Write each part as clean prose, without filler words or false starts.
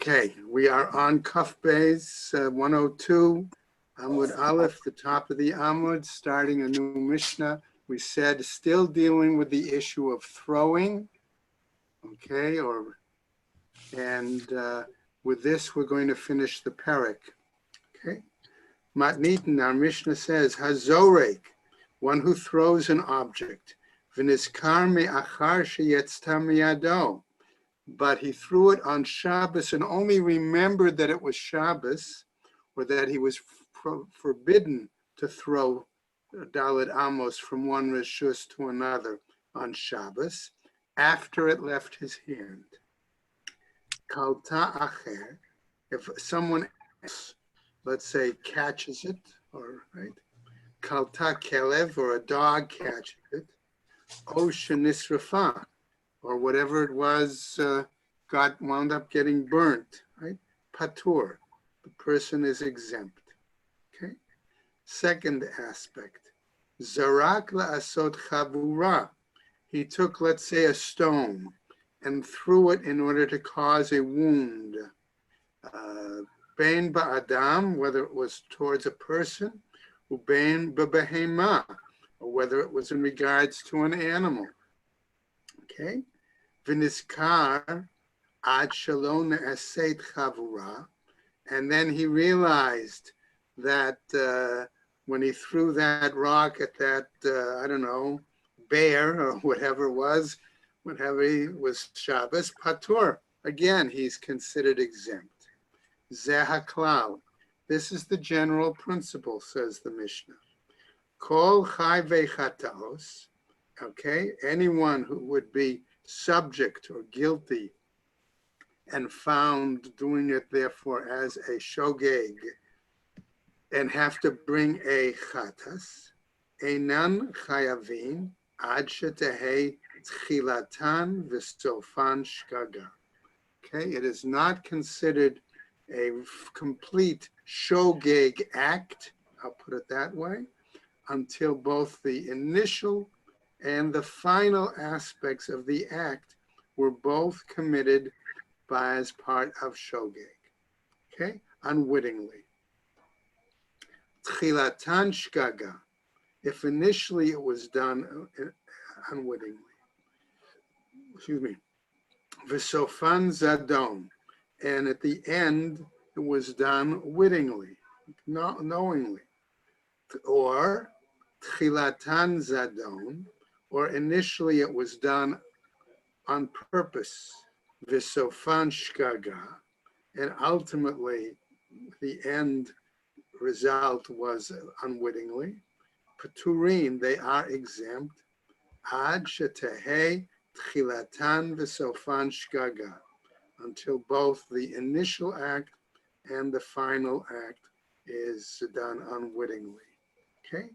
Okay, we are on Kuf Beis 102, Amud Aleph, the top of the Amud, starting a new Mishnah. We said still dealing with the issue of throwing, okay, with this we're going to finish the Perek, okay. Matnitin, our Mishnah says, Hazorek, one who throws an object, V'nizkar me'achar sheyetzta miyado, but he threw it on Shabbos and only remembered that it was Shabbos, or that he was forbidden to throw Dalet Amos from one Rishus to another on Shabbos after it left his hand. Kalta acher, if someone else, let's say, catches it, or right, Kalta kelev, or a dog catches it, O shenisrafa, or whatever it was, wound up getting burnt, right? Patur, the person is exempt, okay? Second aspect, Zarak la'asot chavura. He took, let's say, a stone and threw it in order to cause a wound. Bein ba'adam, whether it was towards a person, ubein b'behema, or whether it was in regards to an animal, okay? V'nizkar ad shalom ne'aseit chavura, and then he realized that when he threw that rock at that, I don't know, bear or whatever it was Shabbos, patur. Again, he's considered exempt. Zeh haklal. This is the general principle, says the Mishnah. Kol chai vechataos. Okay, anyone who would be subject or guilty and found doing it therefore as a shogeg and have to bring a chatas, einan chayavin ad shetehei tchilatan v'sofan shgaga. Okay, it is not considered a complete shogeg act, I'll put it that way, until both the initial and the final aspects of the act were both committed as part of shogeg, okay, unwittingly. Tchilatan shgaga, if initially it was done unwittingly. Excuse me. V'sofan zadon, and at the end it was done wittingly, knowingly. Or tchilatan zadon, or initially it was done on purpose, v'sofan shgaga, and ultimately the end result was unwittingly. Paturin, they are exempt. Ad shetehei tchilatan v'sofan shgaga, until both the initial act and the final act is done unwittingly. Okay?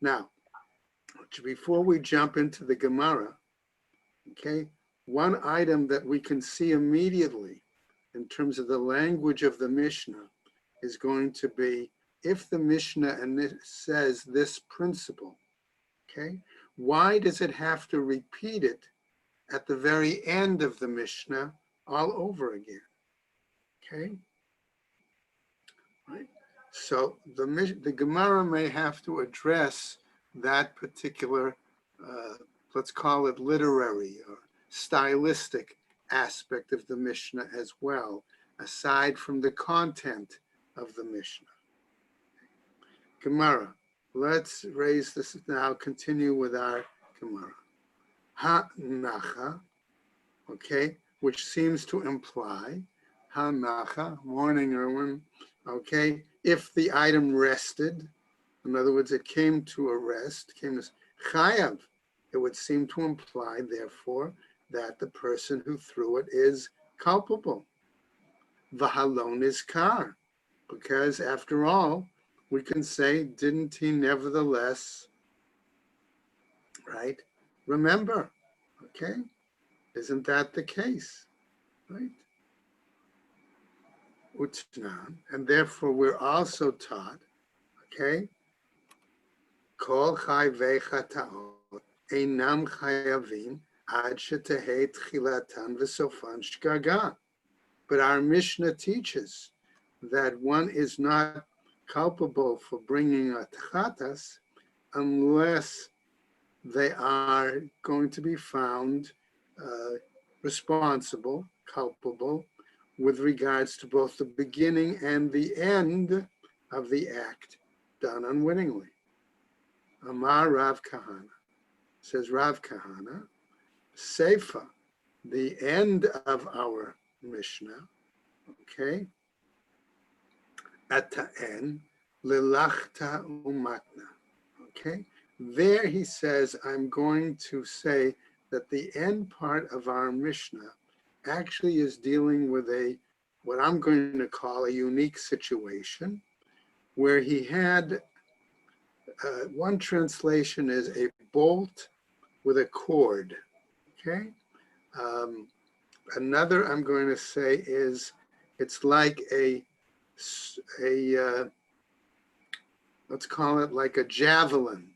Now, before we jump into the Gemara, okay, one item that we can see immediately in terms of the language of the Mishnah is going to be, if the Mishnah says this principle, okay, why does it have to repeat it at the very end of the Mishnah all over again? Okay, right? So the Gemara may have to address that particular, let's call it literary or stylistic aspect of the Mishnah as well, aside from the content of the Mishnah. Gemara, let's raise this now, continue with our Gemara. Ha-nacha, okay, which seems to imply, ha-nacha, morning, Erwin, okay, if the item rested, in other words, it came to a rest, came to chayav, it would seem to imply, therefore, that the person who threw it is culpable. V'halon is kar, because after all, we can say, didn't he nevertheless, right, remember, okay? Isn't that the case, right? Utnan, and therefore we're also taught, okay, kol chai vechataot einam chayavin ad shetehei tchilatan v'sofan shgaga. But our Mishnah teaches that one is not culpable for bringing a tchatas unless they are going to be found responsible, culpable, with regards to both the beginning and the end of the act done unwittingly. Amar Rav Kahana, says Rav Kahana, Seifa, the end of our Mishnah, okay, at the end, lilachta umatna, okay, there he says, I'm going to say that the end part of our Mishnah actually is dealing with what I'm going to call a unique situation, where he had, one translation is a bolt with a cord, okay? Another I'm going to say is, it's like let's call it like a javelin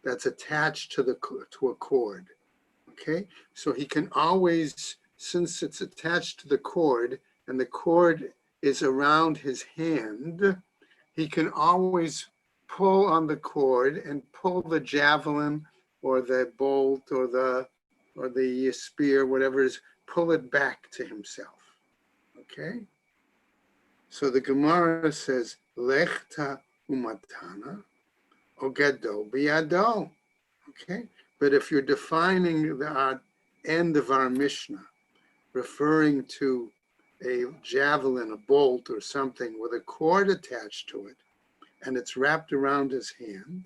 that's attached to a cord, okay? So he can always, since it's attached to the cord and the cord is around his hand, he can always pull on the cord and pull the javelin or the bolt or the spear, whatever it is, pull it back to himself, okay? So the Gemara says, Lechta umatana ogado biyado, okay? But if you're defining the end of our Mishnah, referring to a javelin, a bolt or something with a cord attached to it, and it's wrapped around his hand,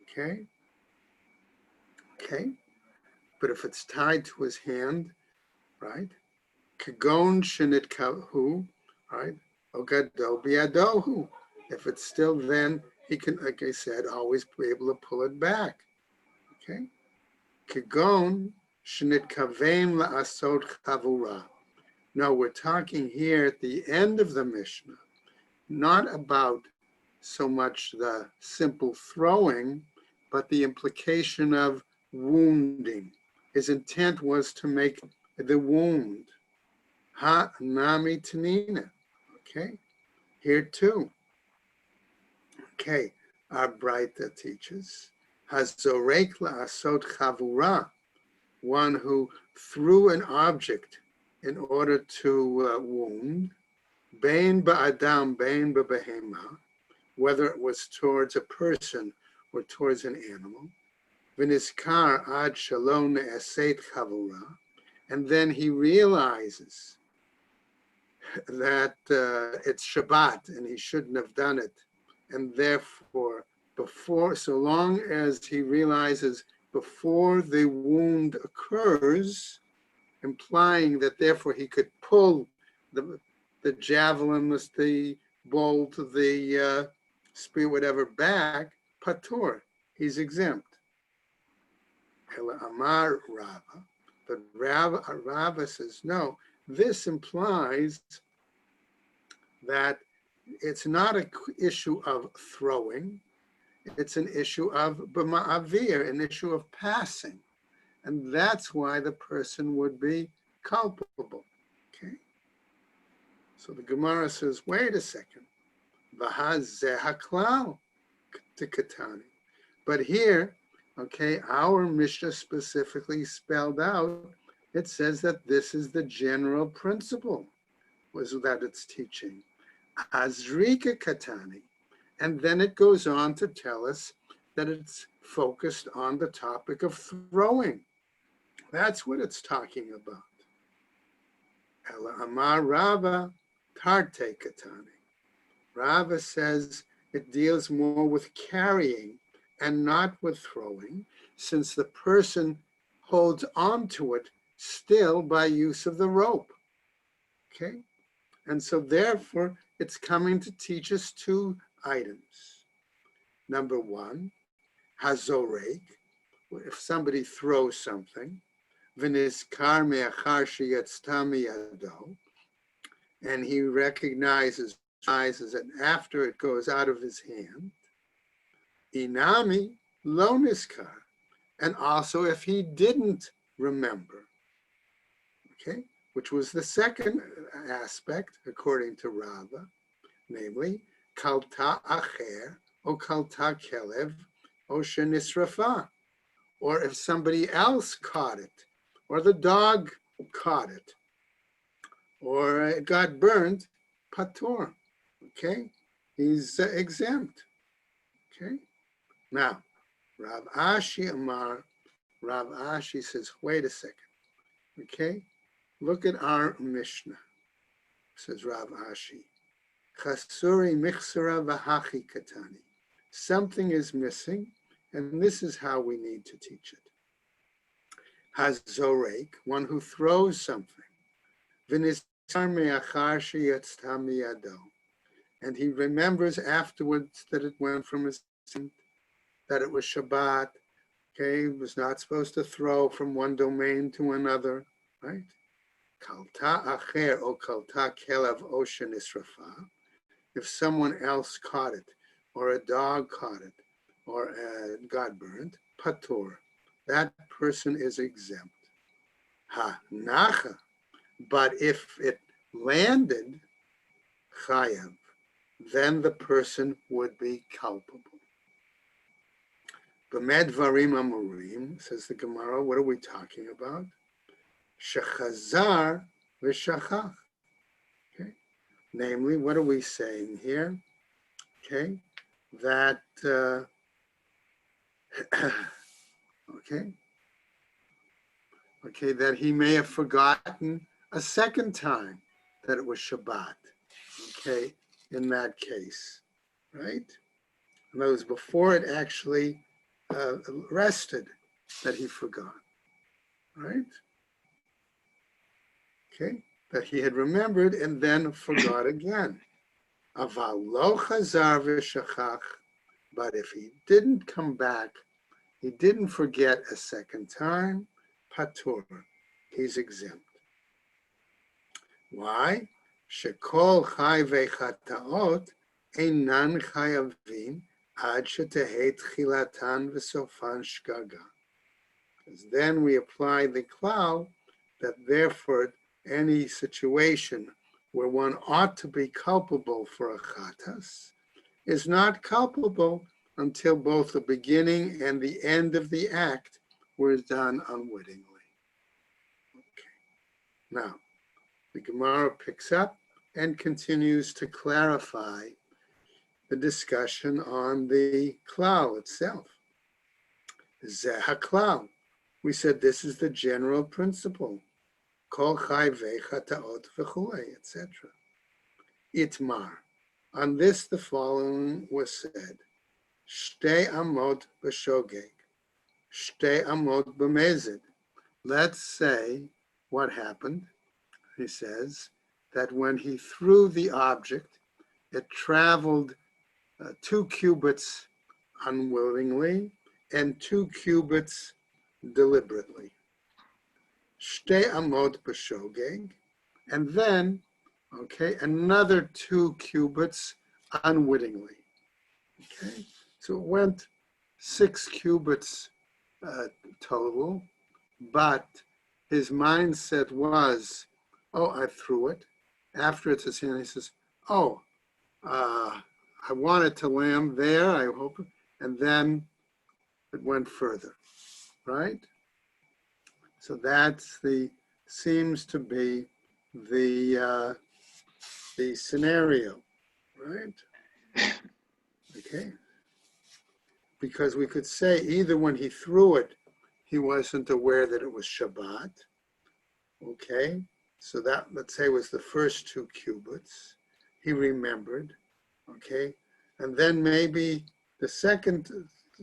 okay? Okay, but if it's tied to his hand, right? Kagon shenitkahu, right? Ogado biadohu. If it's still then, he can, like I said, always be able to pull it back. Okay? Kagon shenitkavein la'asod chavura. Now we're talking here at the end of the Mishnah, not about so much the simple throwing, but the implication of wounding. His intent was to make the wound. Ha nami tanina. Okay, here too. Okay, our Braita teaches hazorek la'asot chavura, one who threw an object in order to wound, bein ba'adam, bein ba'behema, whether it was towards a person or towards an animal, v'nizkar ad shalom ne'aseit chavura, and then he realizes that it's Shabbat and he shouldn't have done it, and therefore, so long as he realizes before the wound occurs, implying that therefore he could pull the javelin, the bolt, the spear, whatever, back, patur, he's exempt. Amar Rava, but Rava says, no, this implies that it's not an issue of throwing, it's an issue of b'ma'avir, an issue of passing. And that's why the person would be culpable, okay? So the Gemara says, wait a second, v'hazeh haklal t'katani. But here, okay, our Mishnah specifically spelled out, it says that this is the general principle, was that it's teaching. Azrika katani. And then it goes on to tell us that it's focused on the topic of throwing. That's what it's talking about. Ela amar Rava tarte katani. Rava says it deals more with carrying and not with throwing, since the person holds on to it still by use of the rope. Okay? And so therefore, it's coming to teach us two items. Number one, hazorek, if somebody throws something, v'nizkar me'achar sheyatzta miyado, and he recognizes it after it goes out of his hand, inami lo nizkar, and also if he didn't remember, okay? which was the second aspect, according to Rava, namely, kalta acher, or kalta kelev, or shenisrafa, or if somebody else caught it, or the dog caught it, or it got burned, patur, okay? He's exempt, okay? Now, Rav Ashi Amar, Rav Ashi says, wait a second, okay? Look at our Mishnah, says Rav Ashi. Chasuri michsara v'hachi katani. Something is missing, and this is how we need to teach it. Hazorek, one who throws something, v'nizar me'achar sheyatzta miyado, and he remembers afterwards that it went from his hand, that it was Shabbat, okay, he was not supposed to throw from one domain to another, right? Kalta acher o kalta kelav oshen israfa. If someone else caught it, or a dog caught it, or got burned, patur, that person is exempt. Ha nacha, but if it landed, chayav, then the person would be culpable. B'med varim amurim, says the Gemara, what are we talking about? Shechazar v'shachach. Okay. Namely, what are we saying here? Okay, that, okay, that he may have forgotten a second time that it was Shabbat, okay, in that case, right? And that was before it actually rested that he forgot, right? Okay, that he had remembered and then forgot again. Aval lo chazar v'shachach, but if he didn't come back, he didn't forget a second time, patur, he's exempt. Why? Shekol chai v'chataot einan chayavim ad shetehet chilatan v'sofan shgaga. Because then we apply the klal that therefore any situation where one ought to be culpable for a chatas is not culpable until both the beginning and the end of the act were done unwittingly. Okay. Now, the Gemara picks up and continues to clarify the discussion on the klal itself. Zeh haklal. We said this is the general principle. Kol chai vechataot v'chulei, etc. Itmar. On this, the following was said: Shtei amot b'shogeg, shtei amot b'mezid. Let's say what happened. He says that when he threw the object, it traveled 2 cubits unwillingly and 2 cubits deliberately. Shtei amot b'shogeg, and then, okay, another 2 cubits unwittingly. Okay, so it went 6 cubits total, but his mindset was, oh, I threw it. After it's his hand, he says, oh, I wanted to land there, I hope, and then it went further, right? So that's seems to be the scenario, right? Okay. Because we could say either when he threw it, he wasn't aware that it was Shabbat. Okay. So that, let's say, was the first 2 cubits. He remembered. Okay. And then maybe the second,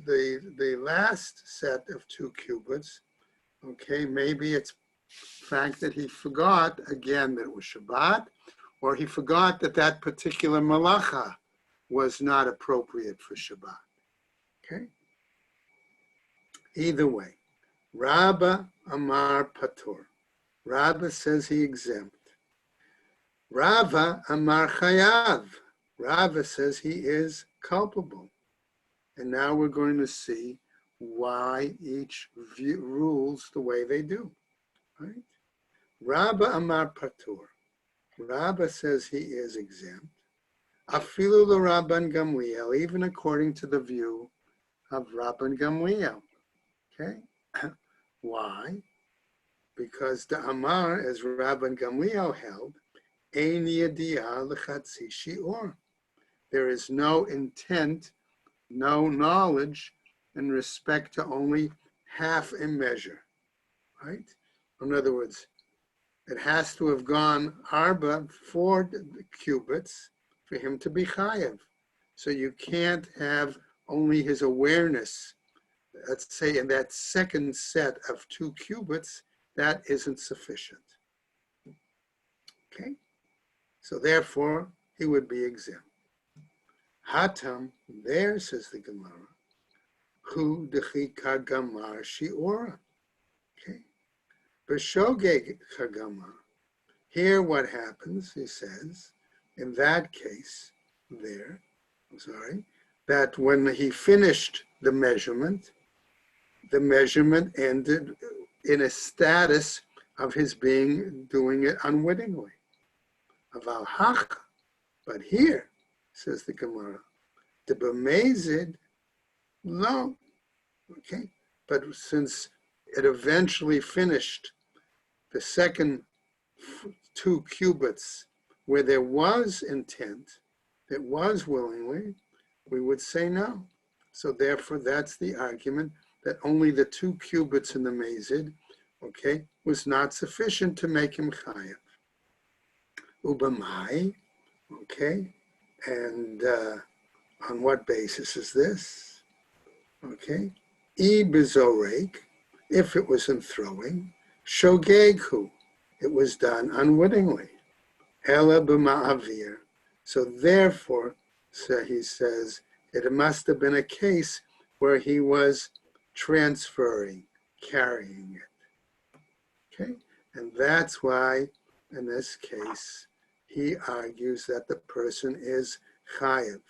the last set of 2 cubits, okay, maybe it's the fact that he forgot again that it was Shabbat, or he forgot that that particular malacha was not appropriate for Shabbat. Okay? Either way, Rabba Amar Patur. Rabba says he exempt. Rava Amar Chayav. Rava says he is culpable. And now we're going to see why each rules the way they do. Right? Rabba Amar Patur. Rabba says he is exempt. Afilu Rabban Gamliel, even according to the view of Rabban Gamliel. Okay? Why? Because the Amar, as Rabban Gamliel held, Ein Yediyah L'Chatzi Shi'or. There is no intent, no knowledge in respect to only half a measure, right? In other words, it has to have gone 4 cubits for him to be chayav. So you can't have only his awareness, let's say in that second set of 2 cubits, that isn't sufficient. Okay? So therefore, he would be exempt. Hatam, there, says the Gemara, hu dechi kagamar shi'ora. Okay? B'shogeg kagamar. Here what happens, he says, in that case, that when he finished the measurement ended in a status of his doing it unwittingly. Aval hach, but here, says the Gemara, the b'mezid, no, okay, but since it eventually finished the second 2 cubits where there was intent, it was willingly, we would say no. So therefore, that's the argument that only the 2 cubits in the mezid, okay, was not sufficient to make him chayav. Ubamai, okay, and on what basis is this? Okay, I bezorek, if it was in throwing, shogeghu, it was done unwittingly. Ela b'ma'avir. So therefore, so he says, it must have been a case where he was transferring, carrying it. Okay, and that's why, in this case, he argues that the person is chayav.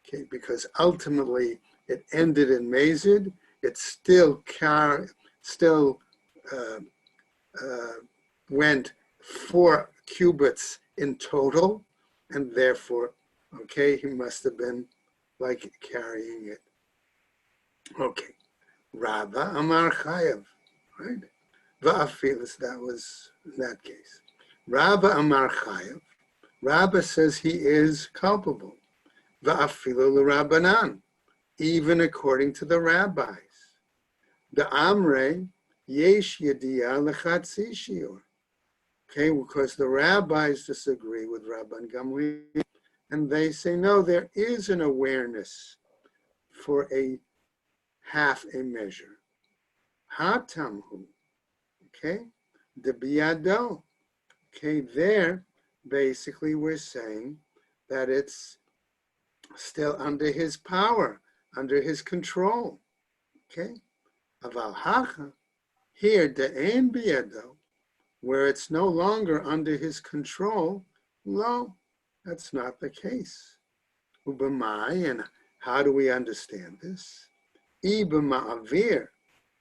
Okay, because ultimately it ended in mezid. It still went 4 cubits in total, and therefore, okay, he must have been like carrying it. Okay, Rabba Amar Chayav, right? Va'afilis, that was in that case. Rabba Amar Chayav. Rabba says he is culpable. Va'afilu l'Rabbanan, even according to the rabbis. The Amre yesh yediyah l'chatzi shiur. Okay, because the rabbis disagree with Rabban Gamliel, and they say, no, there is an awareness for a half a measure. Hatamhu, okay, the biyado. Okay, there, basically we're saying that it's still under his power, under his control. Okay, aval hacha, here, de'en biyado, where it's no longer under his control, no, that's not the case. Ubamai, and how do we understand this? Ibama'avir,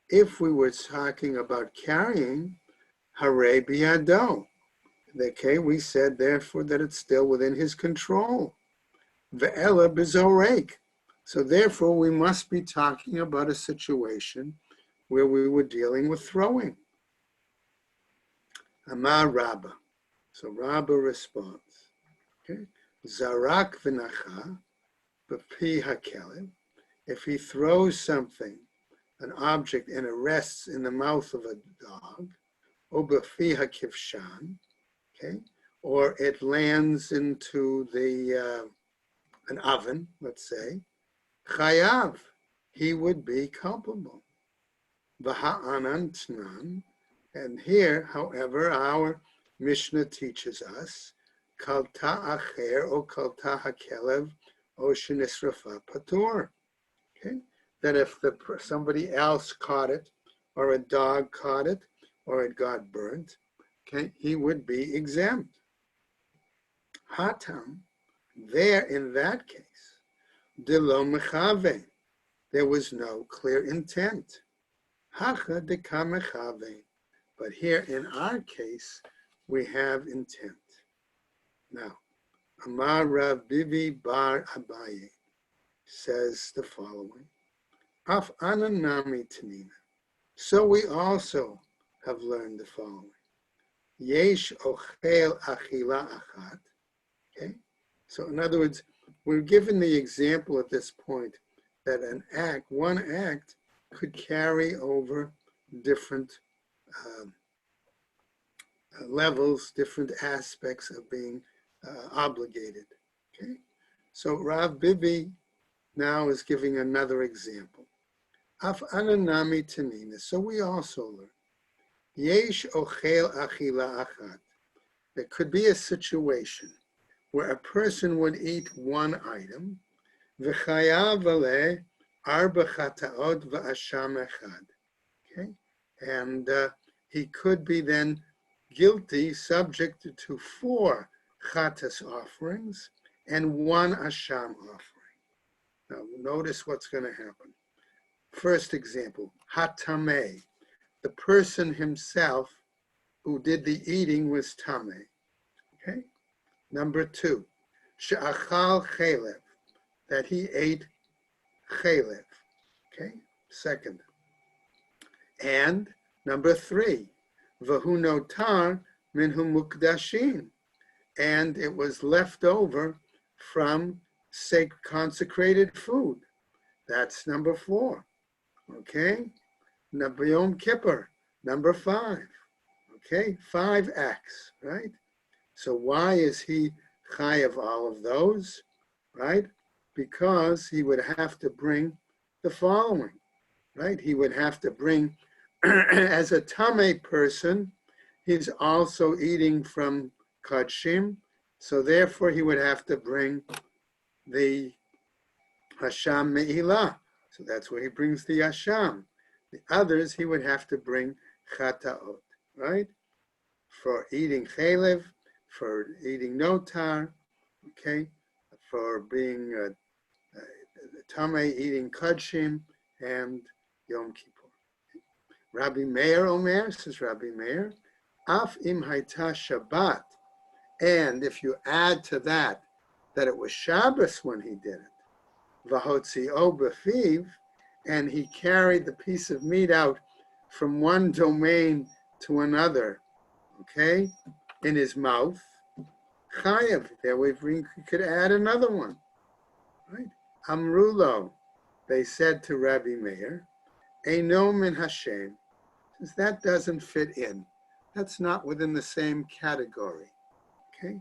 if we were talking about carrying, hare biyado. Okay, we said therefore that it's still within his control. Ve'ela bezorek. So therefore we must be talking about a situation where we were dealing with throwing. Amar Rabba. So Rabba responds. Okay. Zarak v'nacha b'pi hakelev. If he throws something, an object, and it rests in the mouth of a dog, or b'pi hakivshan, okay, or it lands into the an oven, let's say, chayav, he would be culpable. V'ha'anan tnan. And here, however, our Mishnah teaches us, kalta acher or kalta hakelev o shenisrafa patur. Okay, that if somebody else caught it, or a dog caught it, or it got burnt, okay, he would be exempt. Hatam, there in that case, delo mechave, there was no clear intent. Hacha deka mechave. But here in our case, we have intent. Now, Amar Rav Bibi Bar Abaye says the following. Af ananami tanina. So we also have learned the following. Yesh ochel achila achat. Okay? So in other words, we're given the example at this point that one act could carry over different levels, different aspects of being obligated. Okay? So Rav Bibi now is giving another example. Af ananami tanina. So we also learn. Yesh ochel achila achat. There could be a situation where a person would eat one item, v'chayav aleh arba chataot v'asham echad. Okay, and he could be then guilty, subject to 4 chatas offerings and 1 asham offering. Now, notice what's going to happen. First example, hatameh. The person himself who did the eating was tameh. Okay. Number 2, she'achal chelev, that he ate chelev. Okay. Second. And number 3, v'hu notar minhu mukdashin, and it was left over from consecrated food. That's number 4. Okay. Yom Kippur, number 5. Okay, 5 acts, right? So why is he chayav all of those, right? Because he would have to bring the following, right? He would have to bring, as a tameh person, he's also eating from kadshim, so therefore he would have to bring the hasham me'ilah. So that's where he brings the hasham. The others he would have to bring chataot, right? For eating chelev, for eating notar, okay, for being tameh, eating kadshim, and Yom Kippur. Rabbi Meir Omer, says Rabbi Meir, af im hayta Shabbat, and if you add to that it was Shabbos when he did it, v'hotzio b'fiv, and he carried the piece of meat out from one domain to another, okay, in his mouth, chayav. There we could add another one, right? Amrulo, they said to Rabbi Meir, Eino min Hashem, says that doesn't fit in. That's not within the same category, okay?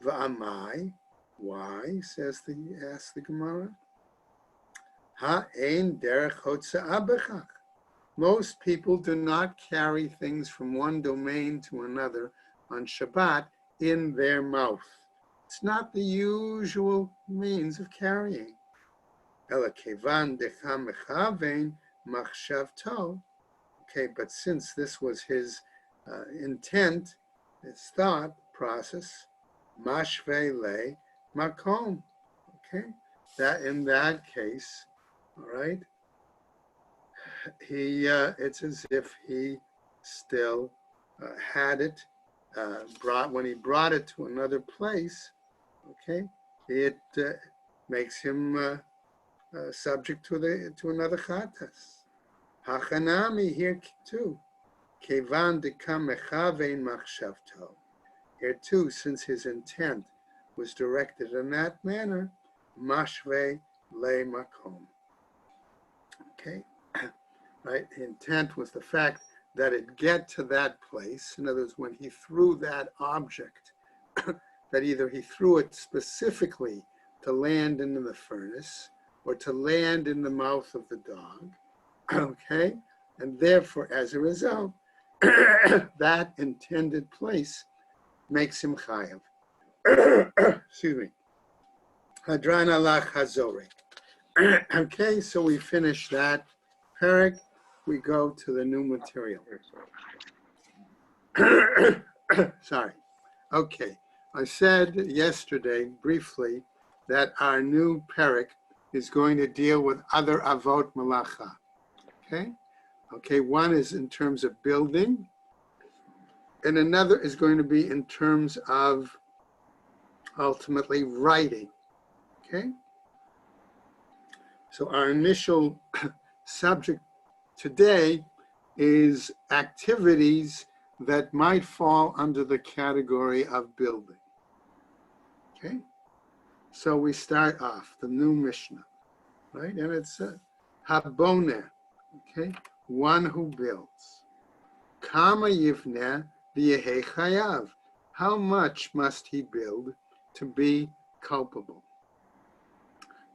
Va'amai, why? Asks the Gemara. Ha'ein derech hotza'ah bechach. Most people do not carry things from one domain to another on Shabbat in their mouth. It's not the usual means of carrying. Ela kevan decha mechavein machshavto. Okay, but since this was his intent, his thought process, mashve le makom. Okay, that in that case, all right, he it's as if he still had it when he brought it to another place. Okay, it makes him subject to another chatas. Hachanami here too. Kevan dekam mechavein machshavto. Here too, since his intent was directed in that manner, mashve le makom. Okay, right? The intent was the fact that it get to that place. In other words, when he threw that object, that either he threw it specifically to land into the furnace or to land in the mouth of the dog, okay? And therefore, as a result, that intended place makes him chayav. Excuse me. Hadran alach hazore. Okay, so we finish that parak. We go to the new material. Sorry. Okay. I said yesterday, briefly, that our new parak is going to deal with other avot malacha. Okay? Okay, one is in terms of building, and another is going to be in terms of ultimately writing. Okay? So our initial subject today is activities that might fall under the category of building. Okay? So we start off the new Mishnah, right? And it's Haboneh, okay? One who builds. Kama yivneh v'yehei chayav. How much must he build to be culpable?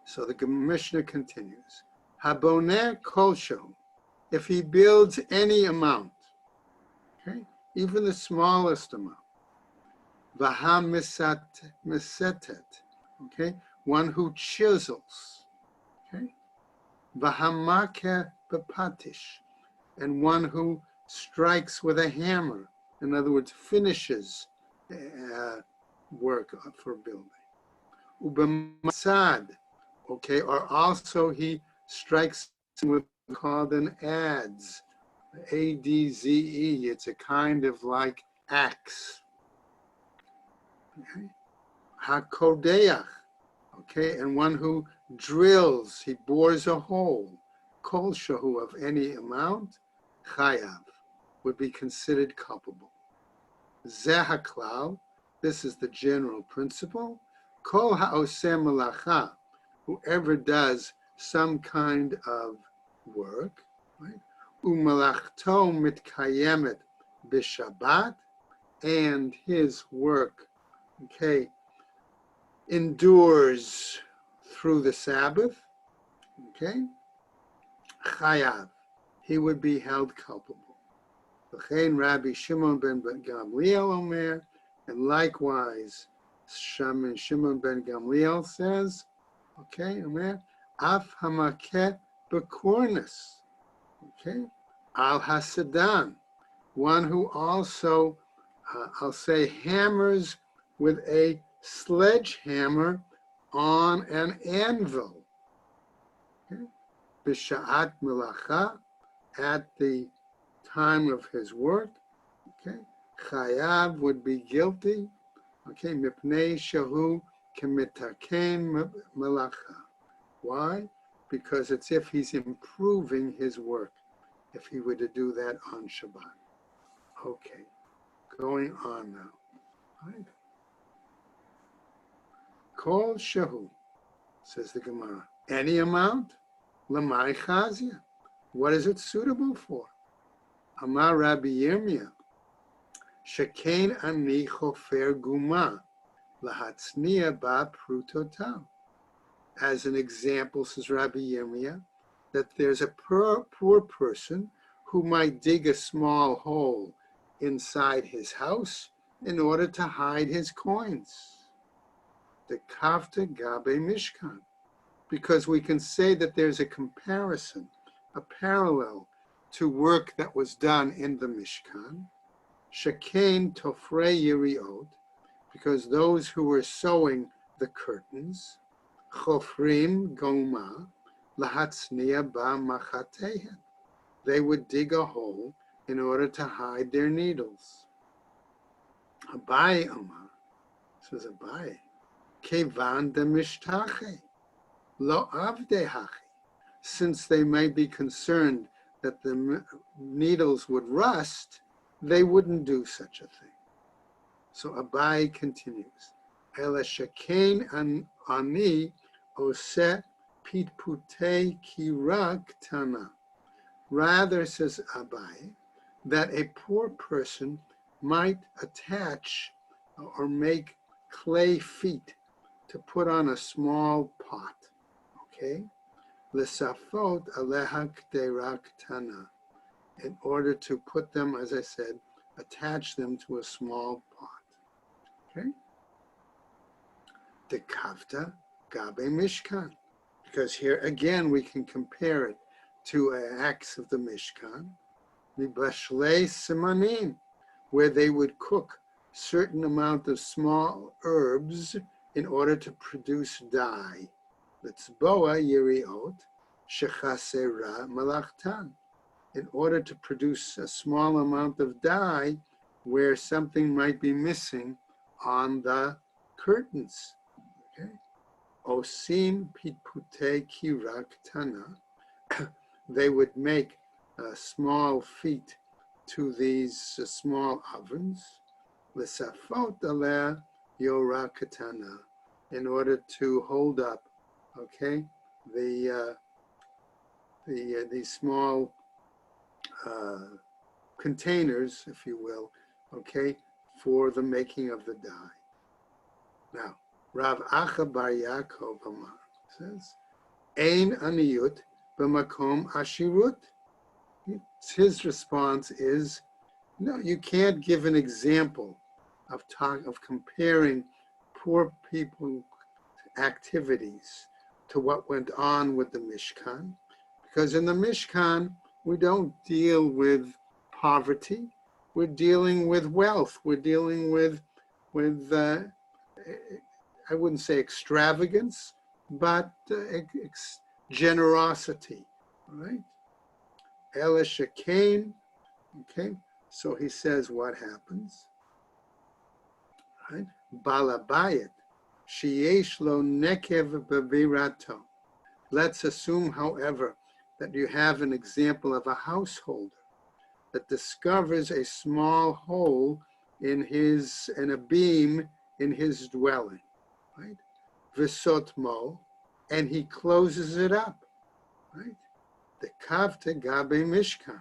So the Mishnah continues. Haboneh kolshahu. If he builds any amount, okay, even the smallest amount. V'ha-misetet, okay, one who chisels, okay. V'ha-makeh b'patish, and one who strikes with a hammer. In other words, finishes work for building. U'b'masad, okay, or also he strikes with called an adze, A-D-Z-E. It's a kind of like axe. Okay. Hakodeach, okay, and one who drills, he bores a hole. Kol shahu, of any amount, chayav, would be considered culpable. Zeh haklal, this is the general principle. Kol ha'oseh malacha, whoever does some kind of work, right? Umalachto mitkayemet b'Shabbat, and his work, okay, endures through the Sabbath, okay, chayav, he would be held culpable. V'chein Rabbi Shimon ben Gamliel omer, and likewise Shimon ben Gamliel says, okay, omer, af hamaket b'kornis, okay, al hasadan, one who also, I'll say, hammers with a sledgehammer on an anvil. Okay? B'sha'at melacha, at the time of his work. Okay? Chayav would be guilty. Okay? Mipnei shahu kemitaken melacha. Why? Because it's if he's improving his work, if he were to do that on Shabbat. Okay, going on now. Right. Kol shahu, says the Gemara. Any amount? Lamai chazia. What is it suitable for? Amar Rabbi Yirmiyah. Shekain ani chofer guma lahatzniya ba prutotam. As an example, says Rabbi Yirmiyah, that there's a poor person who might dig a small hole inside his house in order to hide his coins. The kafta gabe mishkan, because we can say that there's a comparison, a parallel to work that was done in the Mishkan. Shekain tofrei yiriot, because those who were sewing the curtains, chofrim goma lahatzniya ba machatehen, they would dig a hole in order to hide their needles. Abai Amar, says Abai, kevan de mishtache, lo avde hachi, since they might be concerned that the needles would rust, they wouldn't do such a thing. So Abai continues, Ela shekain ani ose pitputei kira ktana. Rather, says Abai, that a poor person might attach or make clay feet to put on a small pot, okay? L'safot aleha k'dera ktana, in order to put them, as I said, attach them to a small pot, okay? The kafta gabe mishkan, because here again we can compare it to acts of the Mishkan, the bashlei simanim, where they would cook certain amount of small herbs in order to produce dye. Litzboa yiriot shechasera malachtan, in order to produce a small amount of dye where something might be missing on the curtains. Okay. Osim pitpute kira ktana. They would make small feet to these small ovens. L'safot aleh yora katana, in order to hold up, okay, these small containers, if you will, okay, for the making of the dye. Now, Rav Acha Bar Yaakov Amar says, Ein aniyut b'makom ashirut. His response is, no, you can't give an example of comparing poor people activities to what went on with the Mishkan, because in the Mishkan we don't deal with poverty, we're dealing with wealth, we're dealing with I wouldn't say extravagance, but generosity, right? Elisha came, okay, so he says what happens, right? Balabayit, sheyesh lo nekev bevirato. Let's assume, however, that you have an example of a householder that discovers a small hole in a beam in his dwelling, right? V'sotmo, and he closes it up, right? The kavte gabe mishkan,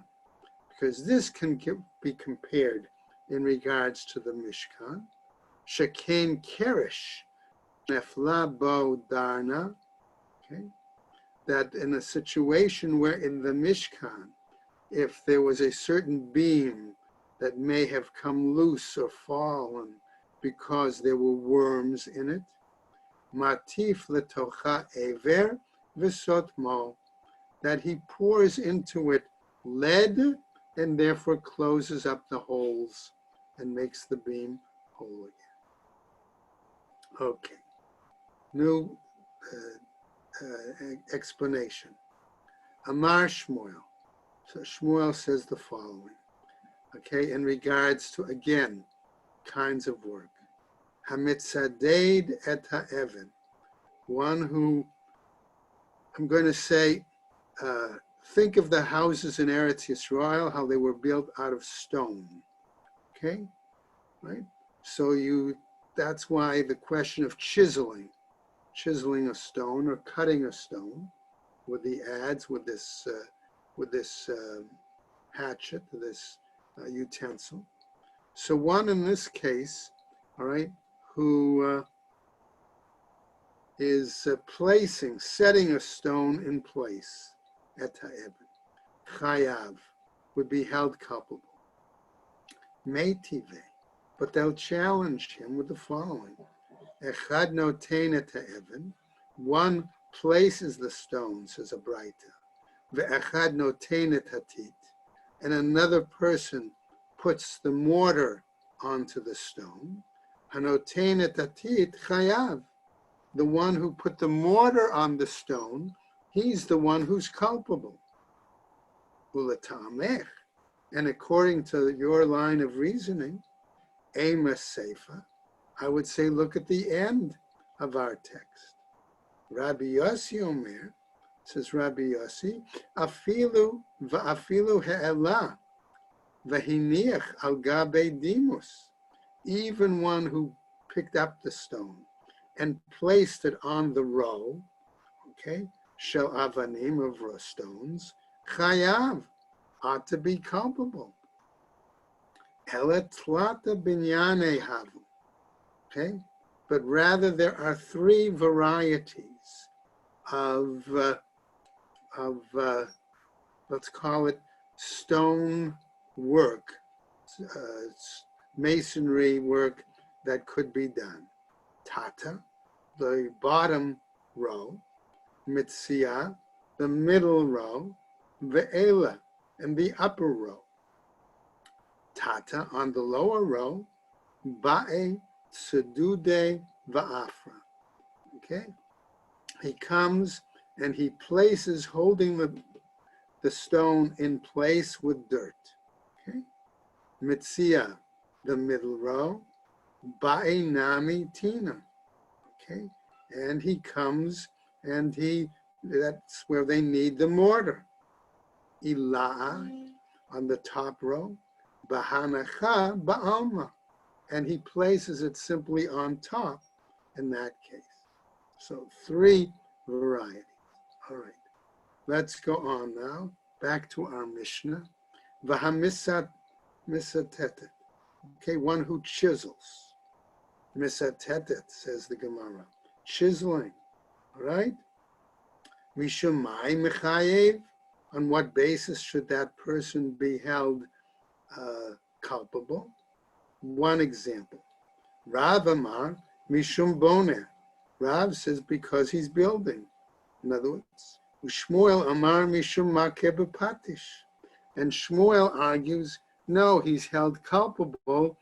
because this can be compared in regards to the Mishkan. Shekain kerish nefla bo darna, okay? That in a situation where in the Mishkan, if there was a certain beam that may have come loose or fallen because there were worms in it, matif letocha ever v'sotmo, that he pours into it lead and therefore closes up the holes and makes the beam whole again. Okay, new explanation. Amar Shmuel. So Shmuel says the following, okay, in regards to, again, kinds of work. Hamitzadeid et ha'even, one who, I'm going to say, think of the houses in Eretz Yisrael, how they were built out of stone, okay, right? So that's why the question of chiseling a stone or cutting a stone with the adze, with this hatchet, this utensil. So one in this case, all right, who is setting a stone in place, et ha'eben, chayav, would be held culpable. Meitive, but they'll challenge him with the following. Echad notein et ha'eben, one places the stone, says a Braita. Ve'echad notein et hatit, and another person puts the mortar onto the stone. Hanotein et hatit chayav, the one who put the mortar on the stone, he's the one who's culpable. Ulatamech, and according to your line of reasoning, ema seifa, I would say look at the end of our text. Rabbi Yossi Omer, says Rabbi Yossi, afilu he'elah v'hiniach al gabe dimus, even one who picked up the stone and placed it on the row, okay, shel avanim of stones, chayav, ought to be culpable. Ele tlata binyane havu, okay, but rather there are three varieties of let's call it stone work, masonry work that could be done. Tata, the bottom row, Mitzia, the middle row, Ve'ela, and the upper row. Tata, on the lower row, Ba'e, Sedude, Va'afra. Okay? He comes and he places, holding the stone in place with dirt. Okay? Mitzia, the middle row, Ba'inami Tina. Okay, and he comes and that's where they need the mortar. Ila'a on the top row, Bahanacha Ba'alma. And he places it simply on top in that case. So 3 varieties. All right, let's go on now. Back to our Mishnah. Vahamisat misatetet. Okay, one who chisels. Misatetet, says the Gemara. Chiseling, all right? Mishumai mechayev. On what basis should that person be held culpable? One example. Rav Amar Mishum Boneh. Rav says because he's building. In other words, Shmuel Amar Mishum Makeh B'Patish. And Shmuel argues, no, he's held culpable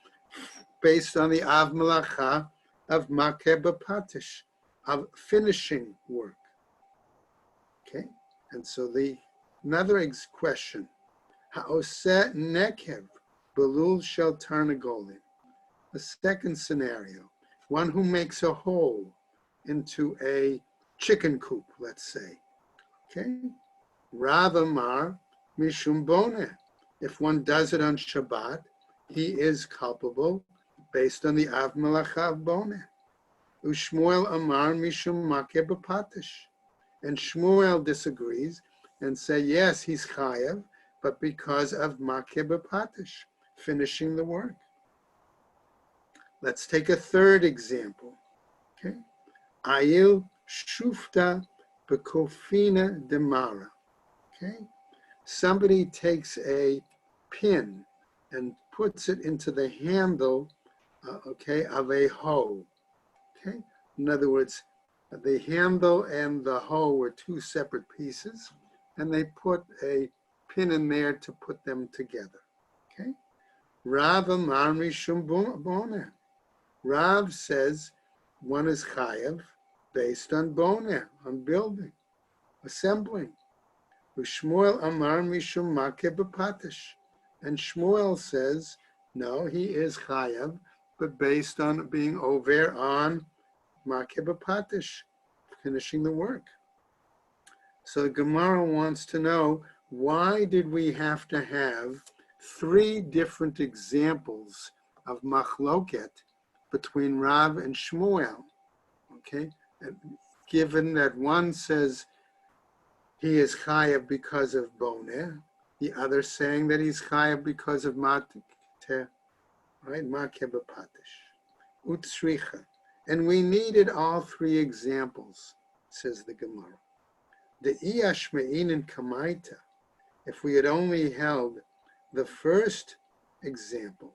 based on the Av Malacha of Makeh B'Patish, of finishing work. Okay, and so another question, Ha'oseh Nekev Belul Shel Tarnagolim. The second scenario, one who makes a hole into a chicken coop, let's say. Okay, Rav Amar Mishum Boneh. If one does it on Shabbat, he is culpable based on the Av Malacha of Boneh. Ushmuel Amar Mishum Makeh B'Patish. And Shmuel disagrees and say, yes, he's chayav, but because of Makeh B'Patish, finishing the work. Let's take a third example. Okay, Ayil Shufta B'Kofina Demara. Okay, somebody takes a pin and puts it into the handle, of a hoe. Okay, in other words, the handle and the hoe were 2 separate pieces, and they put a pin in there to put them together. Okay, Rav Amar Mishum Boneh. Rav says one is chayav based on boneh, on building, assembling. Shmuel Amar Mishum Makeh B'Patish. And Shmuel says, no, he is chayav, but based on being over on Makeh B'Patish, finishing the work. So the Gemara wants to know, why did we have to have 3 different examples of machloket between Rav and Shmuel? Okay, and given that one says he is chayav because of boneh, the other saying that he's chayav because of mateh, right? Makeh B'Patish, utsricha. And we needed all 3 examples, says the Gemara. The iyashmein and kamaita, if we had only held the first example,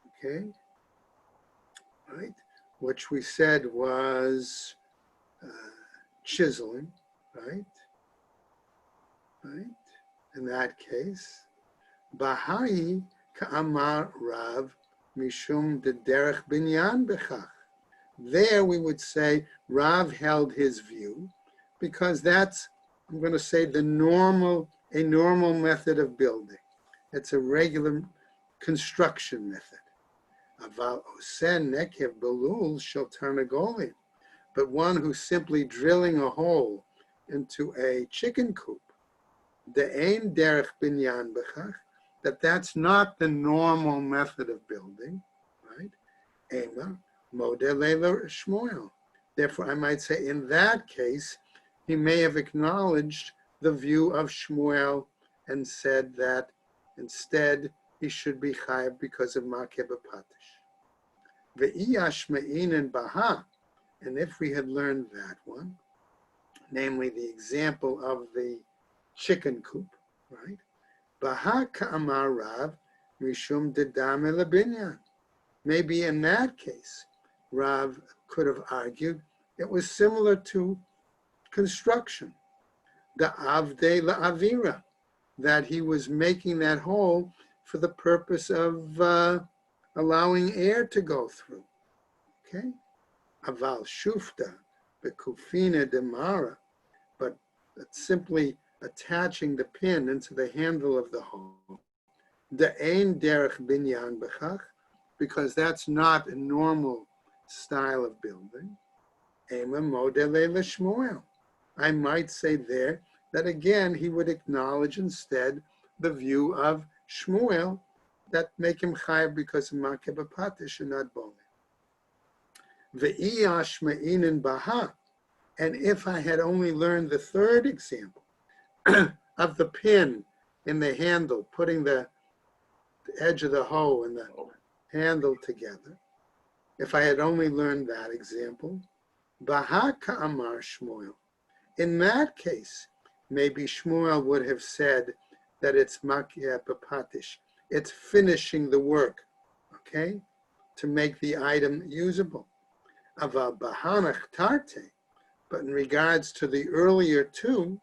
okay, right, which we said was chiseling, right? Right? In that case, Bahai ka'amar Rav mishum de derech binyan bechach. There we would say Rav held his view because that's, I'm going to say, a normal method of building. It's a regular construction method. Aval oseh nekev belul shel tarnagolim. But one who's simply drilling a hole into a chicken coop, de'ein derech binyan bechach, that's not the normal method of building, right? Ema modeh Shmuel. Therefore, I might say in that case, he may have acknowledged the view of Shmuel and said that instead he should be chayav because of Makeh B'Patish. Ve'iyash me'in baha. And if we had learned that one, namely the example of the chicken coop, right? Baha ka'amar Rav mishum dedam elabinyan. Maybe in that case, Rav could have argued it was similar to construction, the avdei la'avira, that he was making that hole for the purpose of allowing air to go through. Okay, aval shufta bekufina demara, but simply attaching the pin into the handle of the hole. De'ein derech binyan b'chach, because that's not a normal style of building. Ema modele l'shmuel. I might say there that again he would acknowledge instead the view of Shmuel that make him chayav because of makeh b'patish and not bone. Ve'iyash me'inin baha. And if I had only learned the third example of the pin in the handle, putting the edge of the hoe and the handle together, if I had only learned that example, Baha ka'amar Shmuel. In that case, maybe Shmuel would have said that it's makeh b'patish. It's finishing the work, okay, to make the item usable. Aval bahanach tarte. But in regards to the earlier two,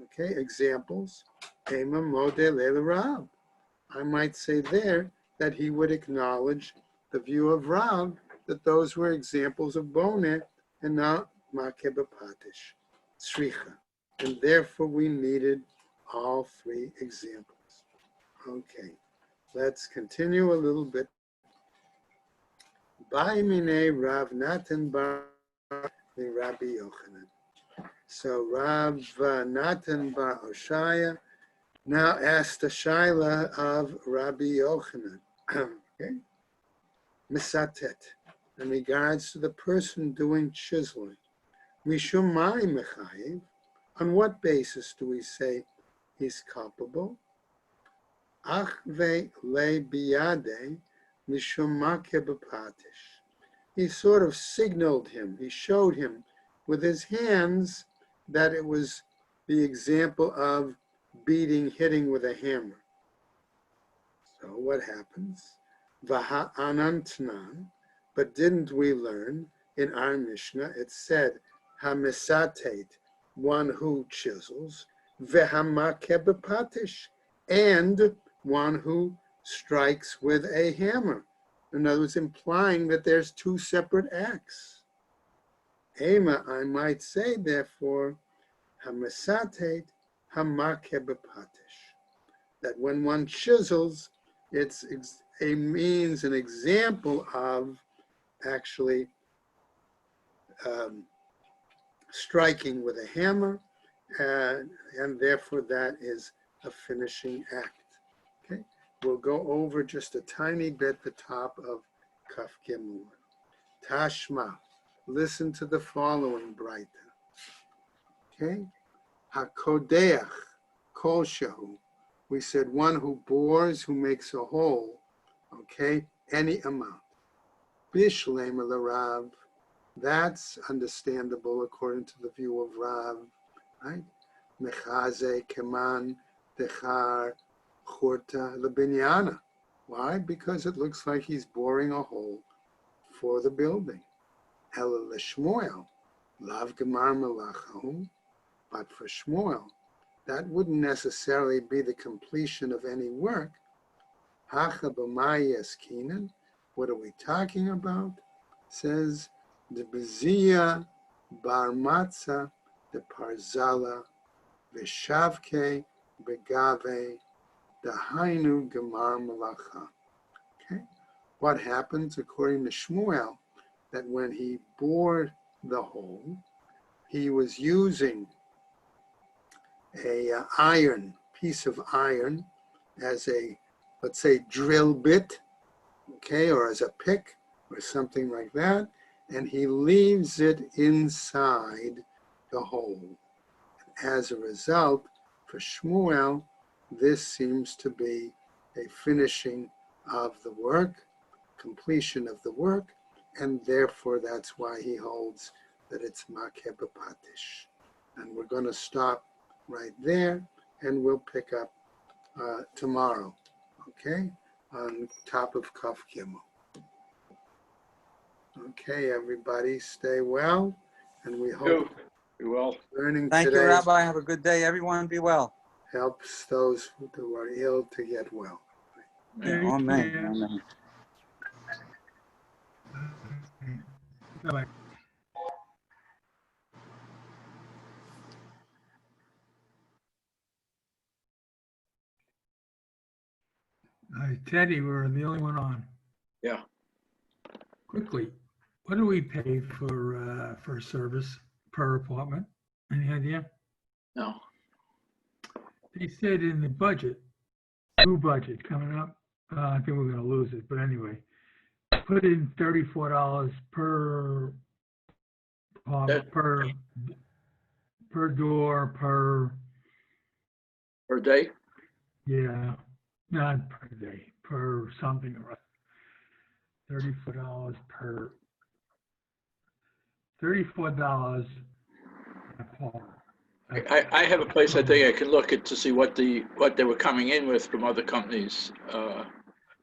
okay, examples, Ema modeh le'Rav. I might say there that he would acknowledge the view of Rav that those were examples of boneh and not makeh b'patish, sricha. And therefore we needed all three examples. Okay, let's continue a little bit. Ba'imine Rav Natan bar Rabbi Yochanan. So Rav Natan bar Oshaya now asked the shaila of Rabbi Yochanan. Okay, misatet, in regards to the person doing chiseling. Mishum mai mechayiv. On what basis do we say he's culpable? Ach ve le biyade mishum makeh b'patish. He sort of signaled him, he showed him with his hands that it was the example of beating, hitting with a hammer. So what happens? Vaha anantnan, but didn't we learn in our Mishnah, it said, hamisatet, one who chisels, vehamakeh b'patish, and one who strikes with a hammer. In other words, implying that there's two separate acts. Ema, I might say, therefore, hamisatet, hamakeh b'patish, that when one chisels, it's a means, an example of actually striking with a hammer, and therefore that is a finishing act. Okay, we'll go over just a tiny bit the top of Kaf Gimel. Tashma, listen to the following Braita. Okay, Hakodeach Kol Shehu. We said one who bores, who makes a hole. Okay, any amount. Bishlema l'Rav. That's understandable according to the view of Rav, right? Mechaze keman dechar churta lebinyana. Why? Because it looks like he's boring a hole for the building. Ela l'Shmuel, lav gemar melachahu. But for Shmuel, that wouldn't necessarily be the completion of any work. Hacha b'mayes kinan. What are we talking about? It says the bezia bar matzah, the parzala, v'shavke begave, the hainu gemar malacha. Okay, what happens according to Shmuel? That when he bored the hole, he was using a piece of iron as a, let's say, drill bit, okay, or as a pick or something like that, and he leaves it inside the hole. As a result, for Shmuel, this seems to be a finishing of the work, completion of the work, and therefore that's why he holds that it's makeh b'patish. And we're going to stop right there, and we'll pick up tomorrow, okay, on top of Kaf Gimel. Okay, everybody, stay well, and we hope learning Thank today you, Rabbi. Have a good day. Everyone be well. helps those who are ill to get well. Amen. Amen. Bye-bye. Teddy, we're the only one on. Yeah. Quickly, what do we pay for service per apartment? Any idea? No. They said in the budget, new budget coming up, I think we're gonna lose it, but anyway, put in $34 per apartment, per door, Per day? yeah, not per day, per something or other. $34 per, $34 a apartment. I have a place I think I can look at to see what they were coming in with from other companies.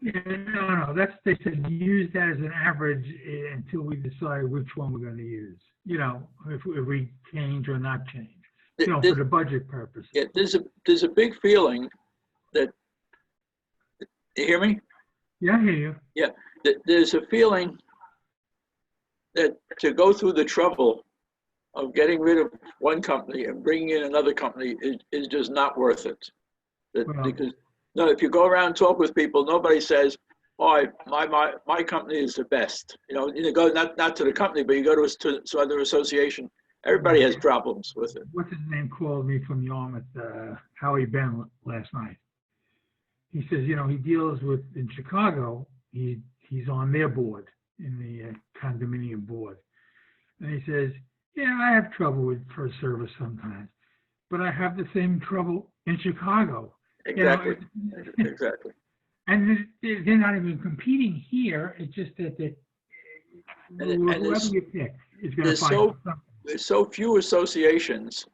Yeah, no, they said use that as an average until we decide which one we're gonna use. You know, if we change or not change, you know, for the budget purposes. Yeah, there's a big feeling that, you hear me? Yeah, I hear you. Yeah, there's a feeling that to go through the trouble of getting rid of one company and bringing in another company is just not worth it. Because no, if you go around and talk with people, nobody says, "Oh, my company is the best." You know, you go not to the company, but you go to other association. Everybody has problems with it. What's his name called me from Yarmouth, Howie Ben last night. He says, you know, he deals with in Chicago. He's on their board in the condominium board, and he says, yeah, I have trouble with first service sometimes, but I have the same trouble in Chicago. Exactly. You know, Exactly. And they're not even competing here. It's just that whoever you pick is going to find something. There's so few associations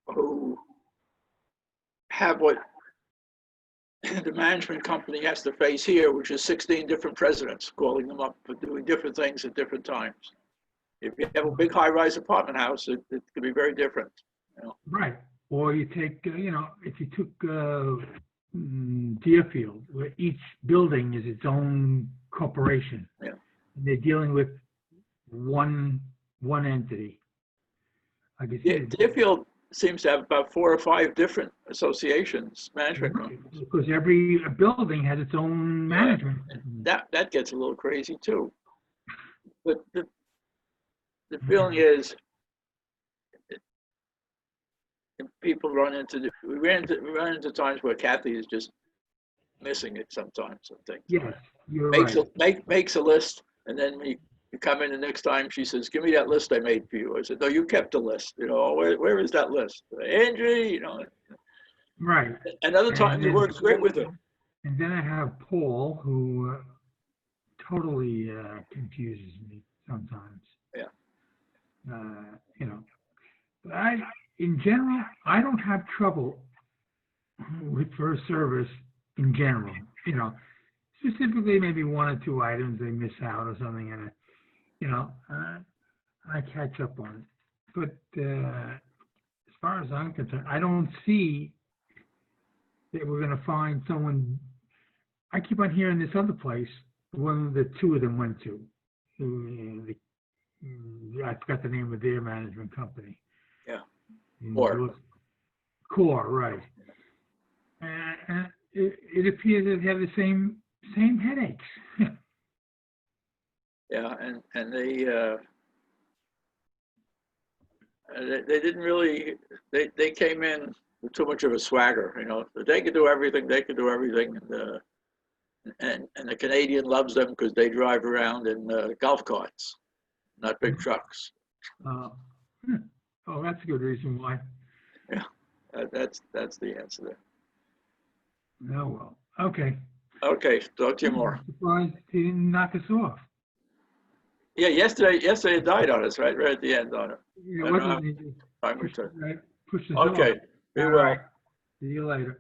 who have what the management company has to face here, which is 16 different presidents calling them up for doing different things at different times. If you have a big high-rise apartment house, it could be very different. You know? Right. Or you take, you know, if you took Deerfield, where each building is its own corporation. Yeah. And they're dealing with one entity. Like I said, Deerfield seems to have about 4 or 5 different associations, management companies. because every building has its own management. That gets a little crazy too. But the feeling is, people we run into times where Kathy is just missing it sometimes. I think. Yes, you're right. Makes a list, and then you come in the next time. She says, "Give me that list I made for you." I said, "No, you kept the list. You know, where is that list, Angie?" You know. Right. And other times it works great with her. And then I have Paul, who totally confuses me sometimes. Yeah. You know, in general, I don't have trouble with first service in general. You know, specifically maybe 1 or 2 items they miss out or something, and you know, I catch up on it. But as far as I'm concerned, I don't see that we're going to find someone. I keep on hearing this other place, one of the 2 of them went to. I forgot the name of their management company. Yeah. Core, right. And it appears that they have the same headaches. Yeah, and they didn't really, they came in with too much of a swagger, you know. They could do everything, and the Canadian loves them because they drive around in golf carts, not big trucks. Oh, that's a good reason why. Yeah, that's the answer there. Oh, well, okay. Okay, talk to you more. I'm surprised he didn't knock us off. Yeah, yesterday it died on us, right at the end on it. It wasn't, Time return. pushed us off. Okay, be All well. right. See you later.